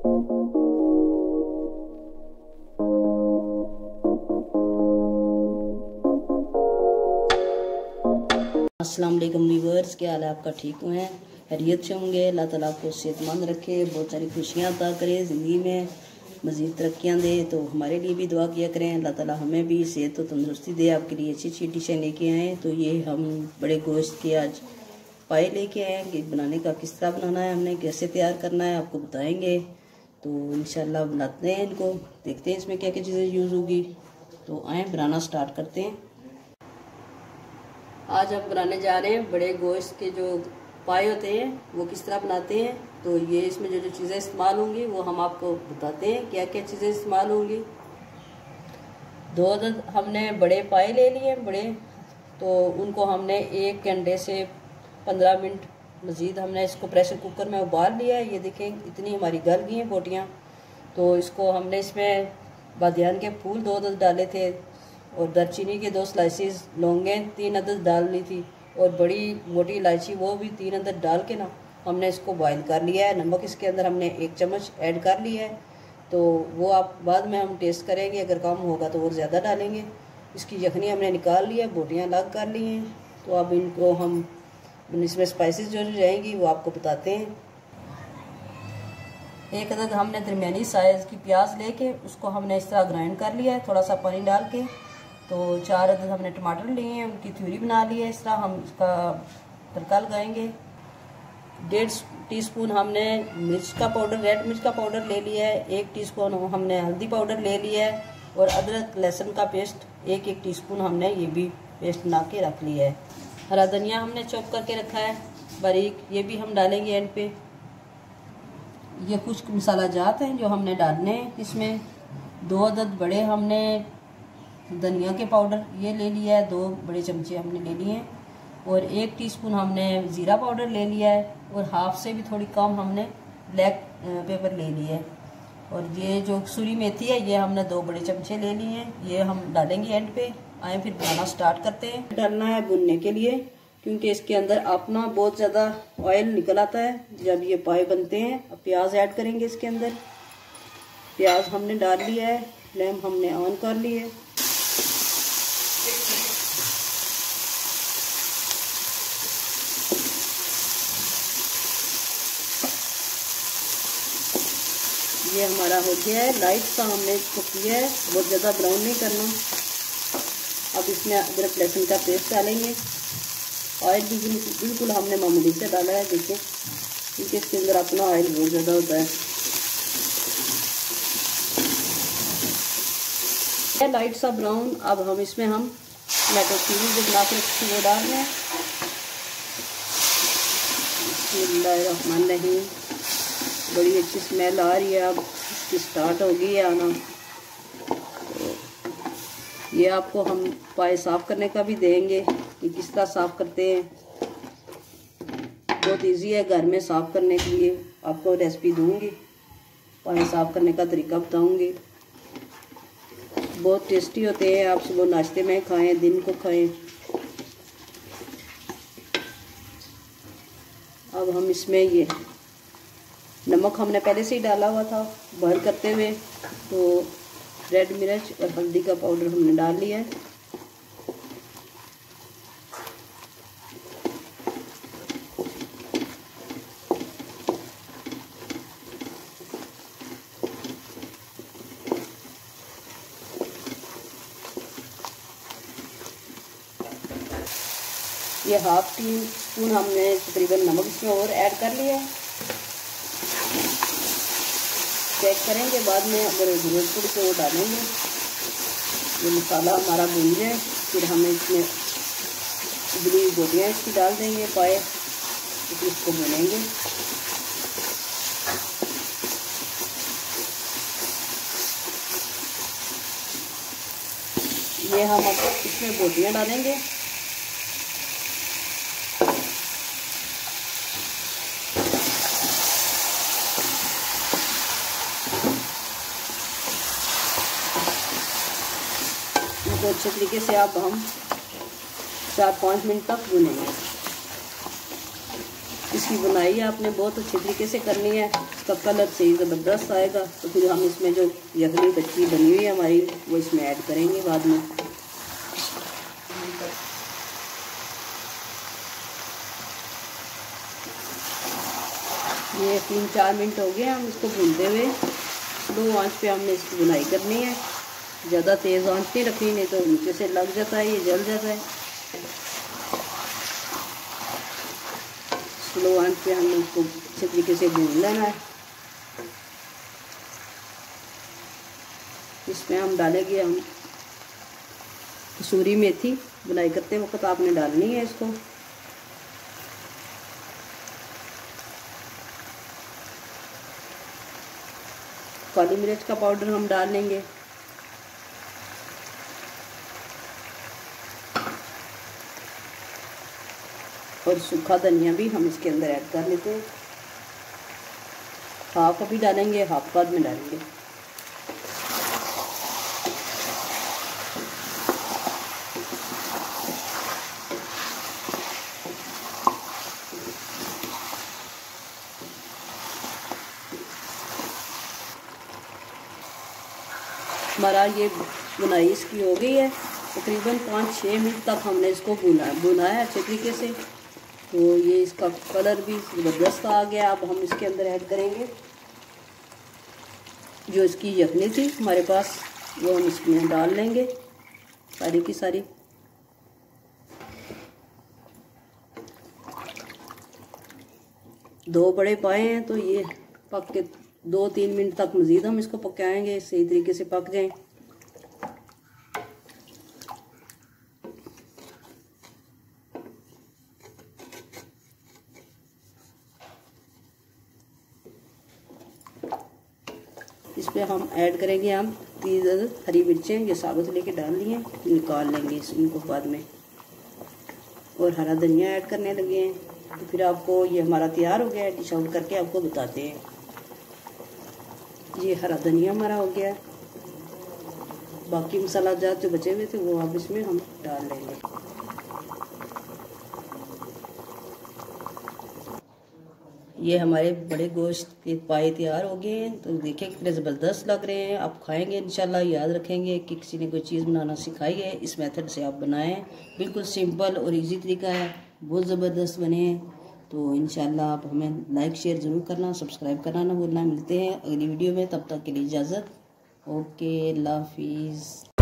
अस्सलाम वालेकुम व्यूअर्स, क्या हाल है आपका? ठीक हैं, खैरियत से होंगे। अल्लाह ताला आपको सेहतमंद रखे, बहुत सारी खुशियाँ अता करे, ज़िंदगी में मज़ीद तरक्कियाँ दे। तो हमारे लिए भी दुआ किया करें, अल्लाह ताला हमें भी सेहत और तंदुरुस्ती दे। आपके लिए अच्छी अच्छी डिशें लेके आएँ। तो ये हम बड़े गोश्त के आज पाए लेके आए हैं कि बनाने का किस तरह बनाना है, हमने कैसे तैयार करना है आपको बताएँगे। तो इंशाल्लाह बनाते हैं इनको, देखते हैं इसमें क्या क्या चीज़ें यूज़ होगी। तो आएँ बनाना स्टार्ट करते हैं। आज हम बनाने जा रहे हैं बड़े गोश्त के जो पाए होते हैं वो किस तरह बनाते हैं। तो ये इसमें जो जो चीज़ें इस्तेमाल होंगी वो हम आपको बताते हैं क्या क्या चीज़ें इस्तेमाल होंगी। 2 अदद हमने बड़े पाए ले लिए बड़े, तो उनको हमने 1 घंटे से 15 मिनट मज़ीद हमने इसको प्रेशर कुकर में उबाल लिया है। ये देखें इतनी हमारी गल गई हैं बोटियाँ। तो इसको हमने इसमें बादियान के फूल 2 अदद डाले थे और दालचीनी के 2 स्लाइसिस, लौंगें 3 अदद डालनी थी और बड़ी मोटी इलायची वो भी 3 अदद डाल के ना हमने इसको बॉईल कर लिया है। नमक इसके अंदर हमने 1 चम्मच ऐड कर लिया है। तो वो आप बाद में हम टेस्ट करेंगे, अगर कम होगा तो और ज़्यादा डालेंगे। इसकी यखनी हमने निकाल लिया, बोटियाँ अलग कर ली हैं। तो अब इनको हम इसमें स्पाइसेस जो रहेंगी वो आपको बताते हैं। 1 अदद हमने दरमियानी साइज़ की प्याज लेके उसको हमने इस तरह ग्राइंड कर लिया है, थोड़ा सा पानी डाल के। तो 4 अदद हमने टमाटर लिए हैं, उनकी प्यूरी बना ली है। इस तरह हम इसका तड़का लगाएंगे। 1.5 टीस्पून हमने मिर्च का पाउडर, रेड मिर्च का पाउडर ले लिया है। 1 टीस्पून हमने हल्दी पाउडर ले लिया है और अदरक लहसुन का पेस्ट 1 टीस्पून हमने ये भी पेस्ट बना के रख लिया है। हरा धनिया हमने चॉप करके रखा है बारीक, ये भी हम डालेंगे एंड पे। ये कुछ मसाला जात हैं जो हमने डालने हैं इसमें। 2 अदद बड़े हमने धनिया के पाउडर ये ले लिया है, 2 बड़े चमचे हमने ले लिए हैं और 1 टीस्पून हमने ज़ीरा पाउडर ले लिया है और हाफ से भी थोड़ी कम हमने ब्लैक पेपर ले लिया है। और ये जो कसूरी मेथी है ये हमने 2 बड़े चमचे ले लिए हैं, ये हम डालेंगे एंड पे। आए फिर बनाना स्टार्ट करते हैं। डालना है भुनने के लिए, क्योंकि इसके अंदर अपना बहुत ज़्यादा ऑयल निकल आता है जब ये पाए बनते हैं। अब प्याज ऐड करेंगे इसके अंदर। प्याज हमने डाल लिया है, फ्लेम हमने ऑन कर ली है। ये हमारा हो गया है, लाइट सा हमने इसको किया है, बहुत ज़्यादा ब्राउन नहीं करना। अब इसमें अदरक लहसुन का पेस्ट डालेंगे। ऑयल भी बिल्कुल हमने मामूली से डाला है, देखिए, क्योंकि इसके अंदर अपना ऑयल बहुत ज़्यादा होता है। लाइट सा ब्राउन। अब हम इसमें टमाटो प्यूरी जो बना के रखी वो डाल रहे हैं। बिस्मिल्लाहिर्रहमानिर्रहीम। बड़ी अच्छी स्मेल आ रही है, अब इसकी स्टार्ट हो गई है आना। तो ये आपको हम पाए साफ़ करने का भी देंगे कि किस तरह साफ़ करते हैं। बहुत इजी है घर में साफ़ करने के लिए, आपको रेसिपी दूंगी, पाए साफ़ करने का तरीका बताऊंगी। बहुत टेस्टी होते हैं, आप सुबह नाश्ते में खाएं, दिन को खाएं। अब हम इसमें ये नमक हमने पहले से ही डाला हुआ था बॉयल करते हुए, तो रेड मिर्च और हल्दी का पाउडर हमने डाल लिया है। ये हाफ टी स्पून हमने तकरीबन नमक इसमें और ऐड कर लिया है। चेक करेंगे बाद में, अगर ज़रूरत पड़ी तो वो डालेंगे। ये मसाला हमारा भून जाए, फिर हमें इसमें उबली गोटियाँ इसकी डाल देंगे पाए, फिर इसको भूनेंगे। ये हम अब इसमें गोटियाँ डालेंगे। तो अच्छे तरीके से अब हम 4-5 मिनट तक भूनेंगे। इसकी बुनाई आपने बहुत अच्छे तरीके से करनी है, इसका कलर सही ज़बरदस्त आएगा। तो फिर हम इसमें जो यखनी बच्ची बनी हुई है हमारी वो इसमें ऐड करेंगे बाद में। ये 3-4 मिनट हो गए हम इसको भूनते हुए। स्लो आंच पे हमने इसकी बुनाई करनी है, ज़्यादा तेज़ आंच नहीं रखनी, नहीं तो नीचे से लग जाता है, ये जल जाता है। स्लो आंच पे हमने इसको अच्छे तरीके से भून लेना है। इसमें हम डालेंगे हम कसूरी मेथी, बुनाई करते वक्त आपने डालनी है इसको। काली मिर्च का पाउडर हम डाल लेंगे। और सूखा धनिया भी हम इसके अंदर ऐड कर लेते हैं। हाफ अभी डालेंगे, हाफ बाद में डालेंगे। हमारा ये बुनाई इसकी हो गई है। तकरीबन 5-6 मिनट तक हमने इसको भुना है अच्छे तरीके से। तो ये इसका कलर भी ज़बरदस्त आ गया। अब हम इसके अंदर ऐड करेंगे जो इसकी यखनी थी हमारे पास, वो हम इसमें डाल लेंगे सारी की सारी। दो बड़े पाए हैं तो ये पक के 2-3 मिनट तक मज़ीद हम इसको पकाएंगे, सही तरीके से पक जाएं। इस पर हम ऐड करेंगे हम 3 हरी मिर्चें, ये साबुत लेके डाल ली हैं, निकाल लेंगे इनको बाद में। और हरा धनिया ऐड करने लगे हैं। तो फिर आपको ये हमारा तैयार हो गया है, डिश आउट करके आपको बताते हैं। ये हरा धनिया हमारा हो गया है। बाकी मसाला जात जो बचे हुए थे वो अब इसमें हम डाल लेंगे। ये हमारे बड़े गोश्त के पाए तैयार हो गए हैं। तो देखिए कितने ज़बरदस्त लग रहे हैं। आप खाएंगे इंशाल्लाह, याद रखेंगे कि किसी ने कोई चीज़ बनाना सिखाई है, इस मेथड से आप बनाएं। बिल्कुल सिंपल और इजी तरीका है, बहुत ज़बरदस्त बने हैं। तो इंशाल्लाह आप हमें लाइक शेयर ज़रूर करना, सब्सक्राइब करना ना भूलना। मिलते हैं अगली वीडियो में, तब तक के लिए इजाज़त। ओके, अल्लाह हाफिज़।